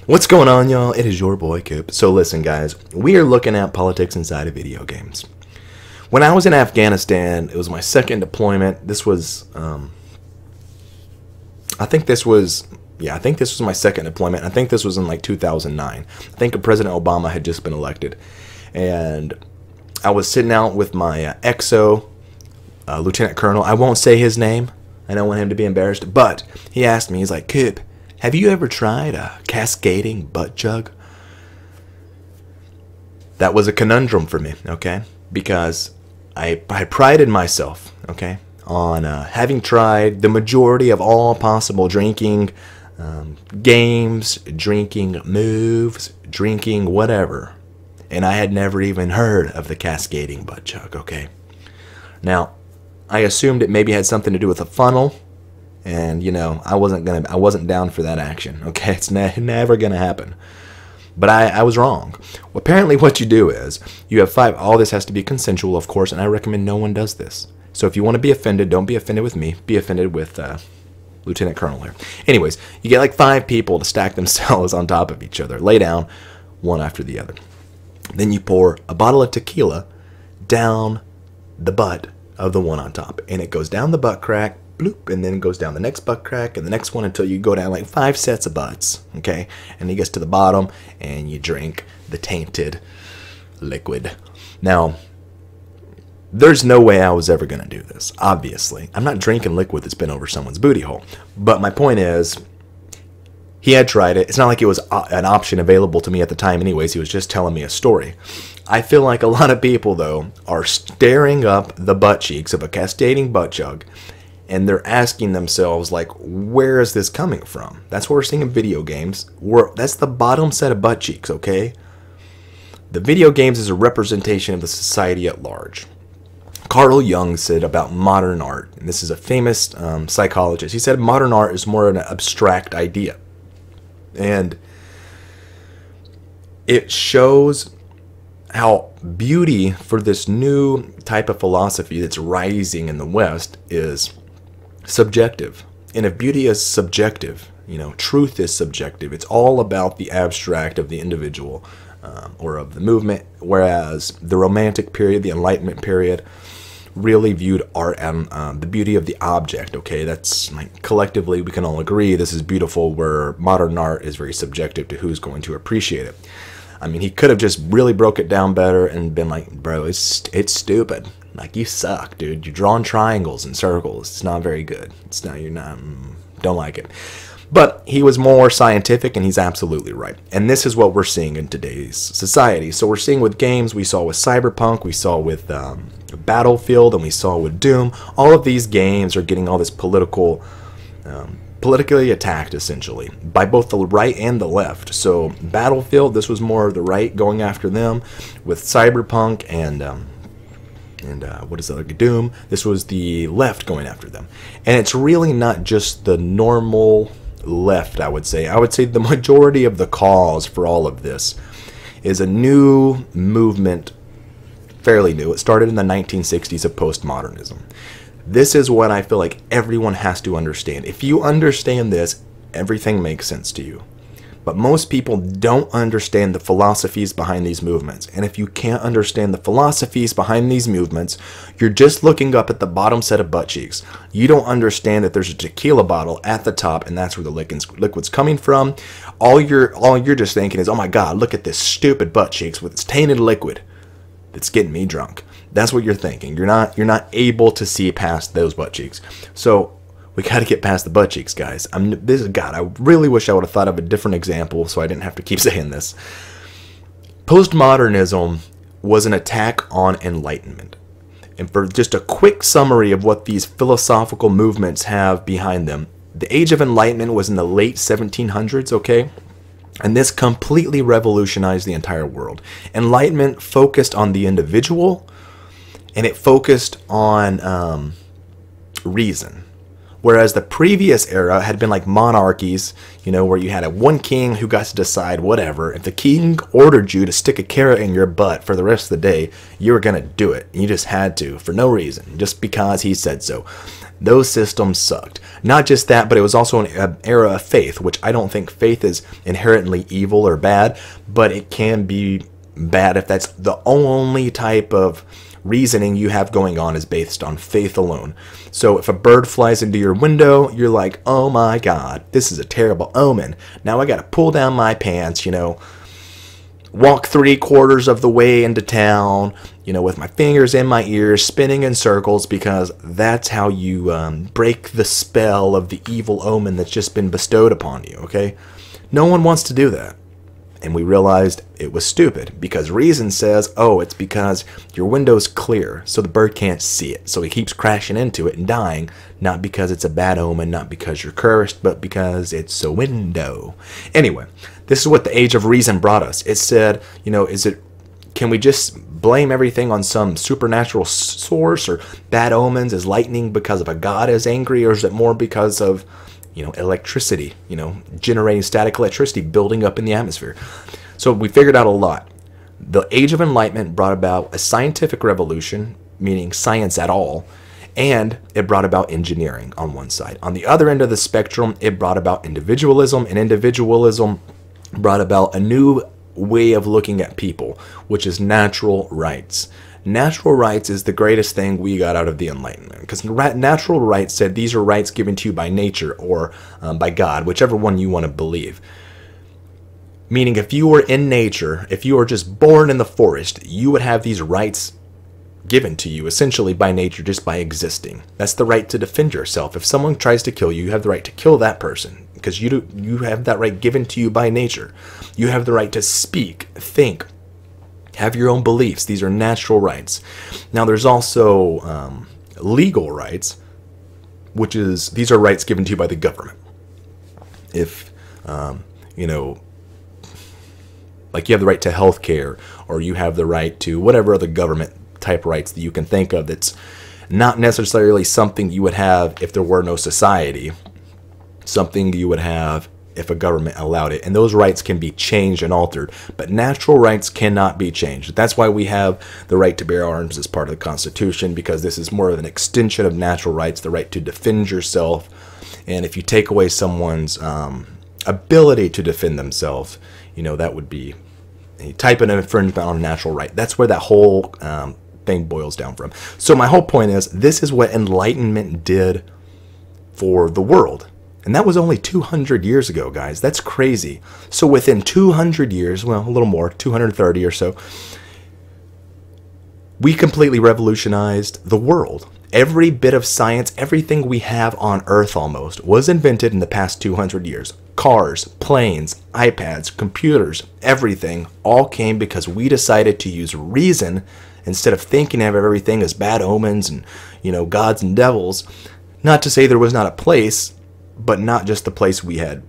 What's going on, y'all? It is your boy Coop. So listen, guys, we are looking at politics inside of video games. When I was in Afghanistan, it was my second deployment. This was, I think this was my second deployment. I think this was in like 2009. I think President Obama had just been elected, and I was sitting out with my XO, Lieutenant Colonel. I won't say his name. I don't want him to be embarrassed, but he asked me, he's like, Coop, have you ever tried a cascading butt chug? That was a conundrum for me, okay? Because I prided myself, okay, on having tried the majority of all possible drinking games, drinking moves, drinking whatever. And I had never even heard of the cascading butt chug, okay? Now, I assumed it maybe had something to do with a funnel. And, you know, I wasn't down for that action, okay? It's never gonna happen. But I was wrong. Well, apparently what you do is, you have all this has to be consensual, of course, and I recommend no one does this. So if you want to be offended, don't be offended with me. Be offended with Lieutenant Colonel here. Anyways, you get like 5 people to stack themselves on top of each other. Lay down, one after the other. Then you pour a bottle of tequila down the butt of the one on top. And it goes down the butt crack, bloop, and then it goes down the next butt crack and the next one until you go down like 5 sets of butts, okay? And he gets to the bottom and you drink the tainted liquid. Now, there's no way I was ever going to do this, obviously. I'm not drinking liquid that's been over someone's booty hole. But my point is, he had tried it. It's not like it was an option available to me at the time anyways. He was just telling me a story. I feel like a lot of people, though, are staring up the butt cheeks of a cascading butt chug, and they're asking themselves, like, where is this coming from? That's what we're seeing in video games. That's the bottom set of butt cheeks, okay? The video games is a representation of the society at large. Carl Jung said about modern art, and this is a famous psychologist, he said modern art is more an abstract idea. And it shows how beauty for this new type of philosophy that's rising in the West is subjective. And if beauty is subjective, you know, truth is subjective. It's all about the abstract of the individual or of the movement, whereas the Romantic period, the Enlightenment period, really viewed art and the beauty of the object, okay? That's like collectively we can all agree this is beautiful, where modern art is very subjective to who's going to appreciate it. I mean, he could have just really broke it down better and been like, bro, it's stupid. Like, you suck, dude. You're drawing triangles and circles. It's not very good. It's not, don't like it. But he was more scientific, and he's absolutely right. And this is what we're seeing in today's society. So we're seeing with games, we saw with Cyberpunk, we saw with Battlefield, and we saw with Doom. All of these games are getting all this politically attacked, essentially, by both the right and the left. So Battlefield, this was more the right going after them. With Cyberpunk and what is that, Doom, this was the left going after them. And it's really not just the normal left, I would say. I would say the majority of the cause for all of this is a new movement, fairly new. It started in the 1960s of postmodernism. This is what I feel like everyone has to understand. If you understand this, everything makes sense to you. But most people don't understand the philosophies behind these movements. And if you can't understand the philosophies behind these movements, you're just looking up at the bottom set of butt cheeks. You don't understand that there's a tequila bottle at the top, and that's where the liquid's coming from. All you're just thinking is, oh my God, look at this stupid butt cheeks with its tainted liquid that's getting me drunk. That's what you're thinking. You're not able to see past those butt cheeks. So we got to get past the butt cheeks, guys. God, I really wish I would have thought of a different example so I didn't have to keep saying this. Postmodernism was an attack on enlightenment. And for just a quick summary of what these philosophical movements have behind them, the Age of Enlightenment was in the late 1700s, okay? And this completely revolutionized the entire world. Enlightenment focused on the individual, and it focused on reason. Whereas the previous era had been like monarchies, you know, where you had a one king who got to decide whatever. If the king ordered you to stick a carrot in your butt for the rest of the day, you were going to do it. You just had to, for no reason, just because he said so. Those systems sucked. Not just that, but it was also an era of faith, which I don't think faith is inherently evil or bad, but it can be bad if that's the only type of reasoning you have going on is based on faith alone. So if a bird flies into your window, you're like, oh my God, this is a terrible omen. Now I got to pull down my pants, you know, walk 3/4 of the way into town, you know, with my fingers in my ears, spinning in circles, because that's how you break the spell of the evil omen that's just been bestowed upon you, okay? No one wants to do that. And we realized it was stupid, because reason says, oh, it's because your window's clear, so the bird can't see it. So he keeps crashing into it and dying, not because it's a bad omen, not because you're cursed, but because it's a window. Anyway, this is what the age of reason brought us. It said, you know, can we just blame everything on some supernatural source, or bad omens? Is lightning because of a god is angry, or is it more because of, you know, electricity, you know, generating static electricity building up in the atmosphere? So we figured out a lot. The Age of Enlightenment brought about a scientific revolution, meaning science at all, and it brought about engineering on one side. On the other end of the spectrum, it brought about individualism, and individualism brought about a new way of looking at people, which is natural rights. Natural rights is the greatest thing we got out of the Enlightenment, because natural rights said these are rights given to you by nature or by God, whichever one you want to believe. Meaning if you were in nature, if you were just born in the forest, you would have these rights given to you essentially by nature, just by existing. That's the right to defend yourself. If someone tries to kill you, you have the right to kill that person, because you have that right given to you by nature. You have the right to speak, think, have your own beliefs. These are natural rights. Now there's also legal rights, which is, these are rights given to you by the government. If, you know, like you have the right to health care, or you have the right to whatever other government type rights that you can think of, that's not necessarily something you would have if there were no society, something you would have if a government allowed it. And those rights can be changed and altered, but natural rights cannot be changed. That's why we have the right to bear arms as part of the Constitution, because this is more of an extension of natural rights, the right to defend yourself. And if you take away someone's ability to defend themselves, you know, that would be a type of infringement on a natural right. That's where that whole thing boils down from. So my whole point is, this is what Enlightenment did for the world. And that was only 200 years ago, guys. That's crazy. So within 200 years, well, a little more, 230 or so, we completely revolutionized the world. Every bit of science, everything we have on Earth almost, was invented in the past 200 years. Cars, planes, iPads, computers, everything all came because we decided to use reason instead of thinking of everything as bad omens and, you know, gods and devils. Not to say there was not a place, but not just the place we had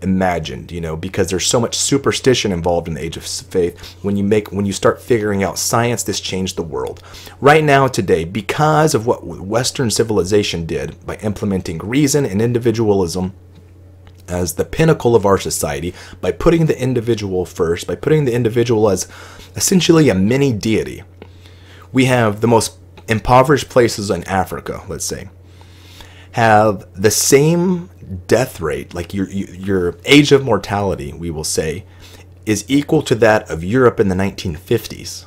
imagined, you know, because there's so much superstition involved in the age of faith. When you start figuring out science, this changed the world. Right now, today, because of what Western civilization did by implementing reason and individualism as the pinnacle of our society, by putting the individual first, by putting the individual as essentially a mini deity, we have the most impoverished places in Africa, let's say, have the same death rate, like your age of mortality, we will say, is equal to that of Europe in the 1950s.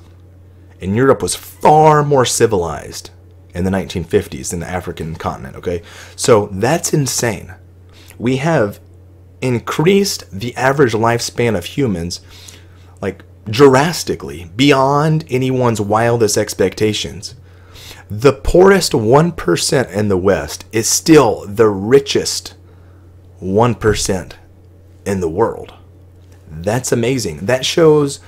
And Europe was far more civilized in the 1950s than the African continent, okay? So that's insane. We have increased the average lifespan of humans, like, drastically, beyond anyone's wildest expectations. The poorest 1% in the West is still the richest 1% in the world. That's amazing. That shows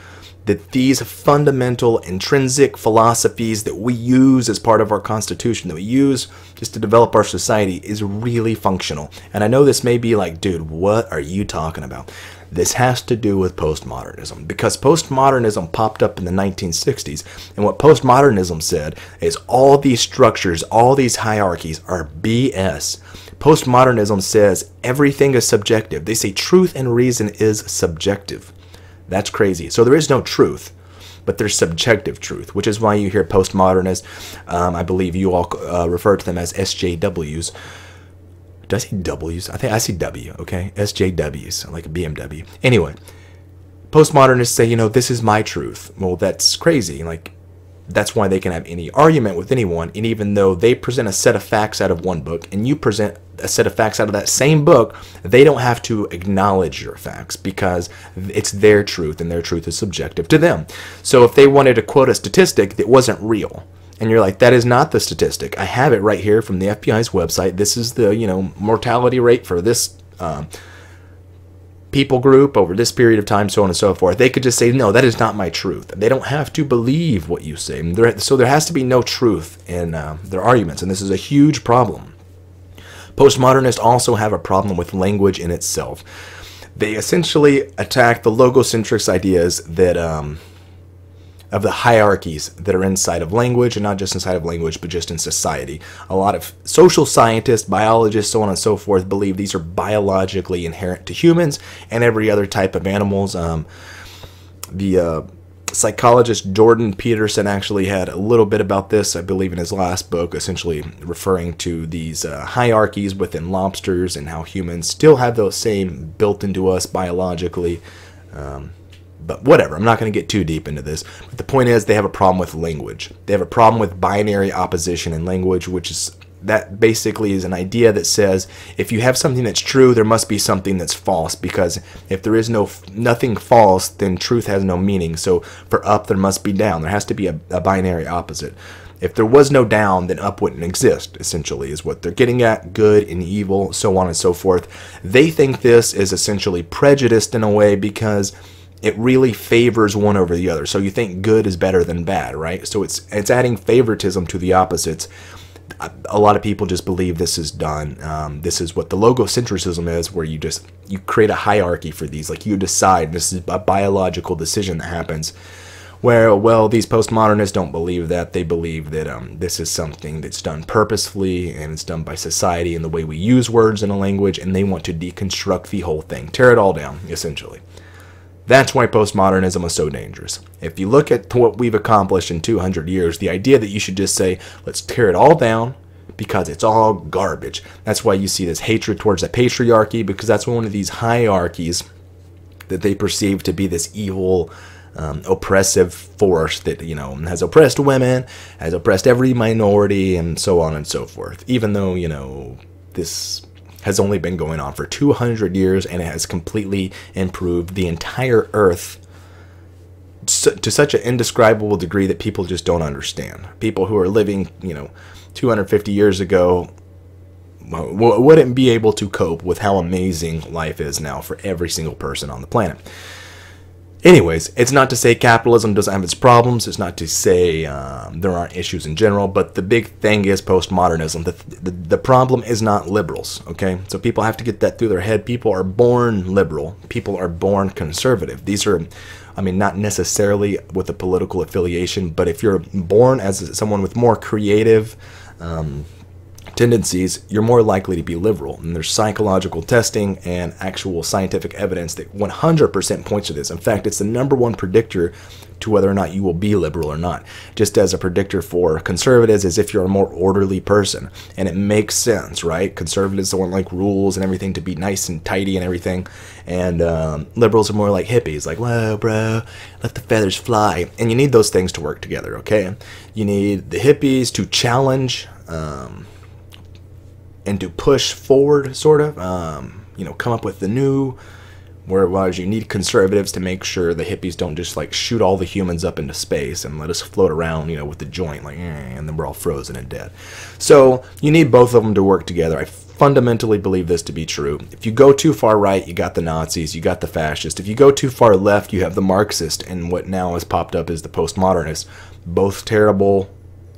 that these fundamental intrinsic philosophies that we use as part of our Constitution, that we use just to develop our society, is really functional. And I know this may be like, dude, what are you talking about? This has to do with postmodernism, because postmodernism popped up in the 1960s, and what postmodernism said is all these structures, all these hierarchies are BS. Postmodernism says everything is subjective. They say truth and reason is subjective. That's crazy. So there is no truth, but there's subjective truth, which is why you hear postmodernists, I believe you all refer to them as SJWs. Did I say W's? I think I see W, okay? SJWs, like a BMW. Anyway, postmodernists say, you know, this is my truth. Well, that's crazy. Like, that's why they can have any argument with anyone. And even though they present a set of facts out of one book and you present a set of facts out of that same book, they don't have to acknowledge your facts because it's their truth and their truth is subjective to them. So if they wanted to quote a statistic that wasn't real, and you're like, that is not the statistic. I have it right here from the FBI's website. This is the, you know, mortality rate for this people group over this period of time, so on and so forth. They could just say, no, that is not my truth. They don't have to believe what you say. So there has to be no truth in their arguments, and this is a huge problem. Postmodernists also have a problem with language in itself. They essentially attack the logocentric ideas that of the hierarchies that are inside of language, and not just inside of language, but just in society. A lot of social scientists, biologists, so on and so forth, believe these are biologically inherent to humans and every other type of animals. The psychologist Jordan Peterson actually had a little bit about this, I believe, in his last book, essentially referring to these hierarchies within lobsters and how humans still have those same built into us biologically. But whatever, I'm not going to get too deep into this. But the point is, they have a problem with language. They have a problem with binary opposition in language, which is, that basically is an idea that says if you have something that's true, there must be something that's false, because if there is nothing false, then truth has no meaning. So for up, there must be down. There has to be a binary opposite. If there was no down, then up wouldn't exist, essentially, is what they're getting at. Good and evil, so on and so forth. They think this is essentially prejudiced in a way because it really favors one over the other. So you think good is better than bad, right? So it's adding favoritism to the opposites. A lot of people just believe this is done. This is what the logocentrism is, where you create a hierarchy for these. Like, you decide, this is a biological decision that happens. Where, well, these postmodernists don't believe that. They believe that this is something that's done purposefully, and it's done by society and the way we use words in a language, and they want to deconstruct the whole thing, tear it all down, essentially. That's why postmodernism is so dangerous. If you look at what we've accomplished in 200 years, the idea that you should just say, let's tear it all down because it's all garbage. That's why you see this hatred towards the patriarchy, because that's one of these hierarchies that they perceive to be this evil, oppressive force that, you know, has oppressed women, has oppressed every minority, and so on and so forth. Even though, you know, this has only been going on for 200 years, and it has completely improved the entire earth to such an indescribable degree that people just don't understand. People who are living, you know, 250 years ago wouldn't be able to cope with how amazing life is now for every single person on the planet. Anyways, it's not to say capitalism doesn't have its problems. It's not to say there aren't issues in general. But the big thing is postmodernism. The problem is not liberals, okay? So people have to get that through their head. People are born liberal. People are born conservative. These are, I mean, not necessarily with a political affiliation, but if you're born as someone with more creative tendencies, you're more likely to be liberal. And there's psychological testing and actual scientific evidence that 100% points to this. In fact, it's the #1 predictor to whether or not you will be liberal or not. Just as a predictor for conservatives, as if you're a more orderly person. And it makes sense, right? Conservatives don't like rules and everything to be nice and tidy and everything. And liberals are more like hippies, like, whoa, bro, let the feathers fly. And you need those things to work together, okay? You need the hippies to challenge and to push forward, sort of, you know, come up with the new, whereas you need conservatives to make sure the hippies don't just, like, shoot all the humans up into space and let us float around, you know, with the joint, like, and then we're all frozen and dead. So you need both of them to work together. I fundamentally believe this to be true. If you go too far right, you got the Nazis, you got the fascists. If you go too far left, you have the Marxist, and what now has popped up is the postmodernists. Both terrible.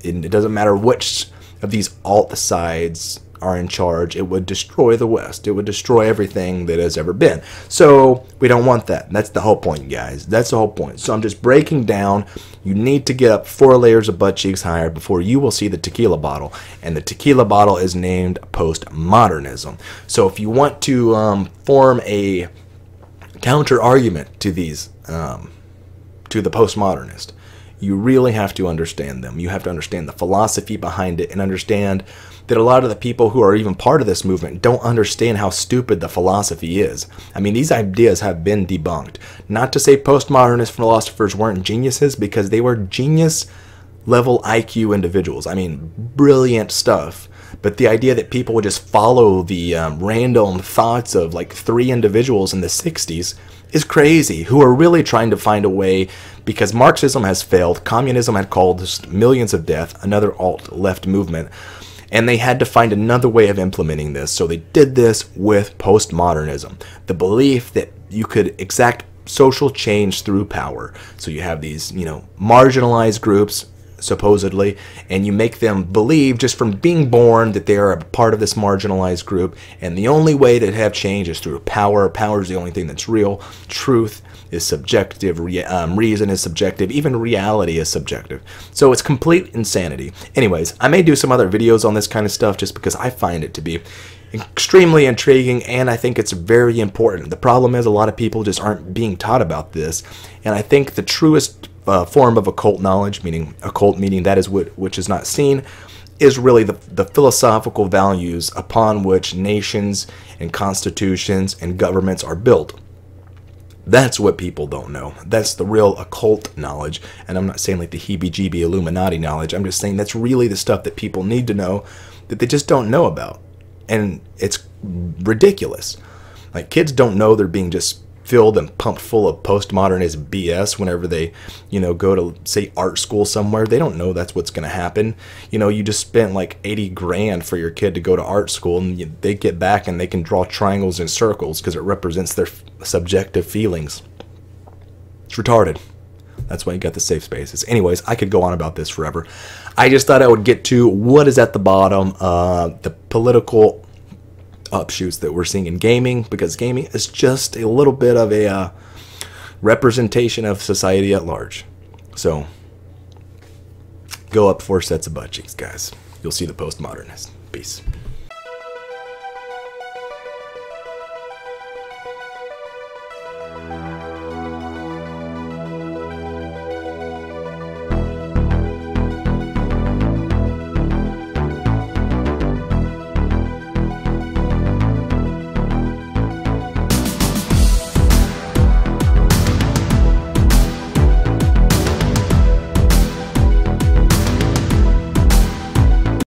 It doesn't matter which of these alt sides are in charge, it would destroy the West. It would destroy everything that has ever been. So we don't want that. That's the whole point, guys. That's the whole point. So I'm just breaking down. You need to get up 4 layers of butt cheeks higher before you will see the tequila bottle. And the tequila bottle is named postmodernism. So if you want to form a counter argument to these, to the postmodernist, you really have to understand them. You have to understand the philosophy behind it and understand that a lot of the people who are even part of this movement don't understand how stupid the philosophy is. I mean, these ideas have been debunked. Not to say postmodernist philosophers weren't geniuses, because they were genius level IQ individuals. I mean, brilliant stuff. But the idea that people would just follow the random thoughts of like 3 individuals in the 60s is crazy, who are really trying to find a way, because Marxism has failed, communism had caused millions of deaths, another alt-left movement, and they had to find another way of implementing this. So they did this with postmodernism, the belief that you could exact social change through power. So you have these, marginalized groups, supposedly, and you make them believe just from being born that they are a part of this marginalized group, and the only way to have change is through power. Power is the only thing that's real. Truth is subjective, reason is subjective, even reality is subjective. So it's complete insanity. Anyways, I may do some other videos on this kind of stuff just because I find it to be extremely intriguing, and I think it's very important. The problem is a lot of people just aren't being taught about this, and I think the truest form of occult knowledge, meaning occult meaning that is which is not seen, is really the philosophical values upon which nations and constitutions and governments are built. That's what people don't know. That's the real occult knowledge. And I'm not saying like the heebie-jeebie Illuminati knowledge. I'm just saying that's really the stuff that people need to know that they just don't know about. And it's ridiculous. Like, kids don't know they're being just filled and pumped full of postmodernist BS whenever they, go to, say, art school somewhere. They don't know that's what's going to happen. You just spent like 80 grand for your kid to go to art school, and they get back and they can draw triangles and circles because it represents their subjective feelings. It's retarded. That's why you got the safe spaces. Anyways, I could go on about this forever. I just thought I would get to what is at the bottom, the political offshoots that we're seeing in gaming, because gaming is just a little bit of a representation of society at large. So go up 4 sets of butt cheeks, guys. You'll see the postmodernist. Peace.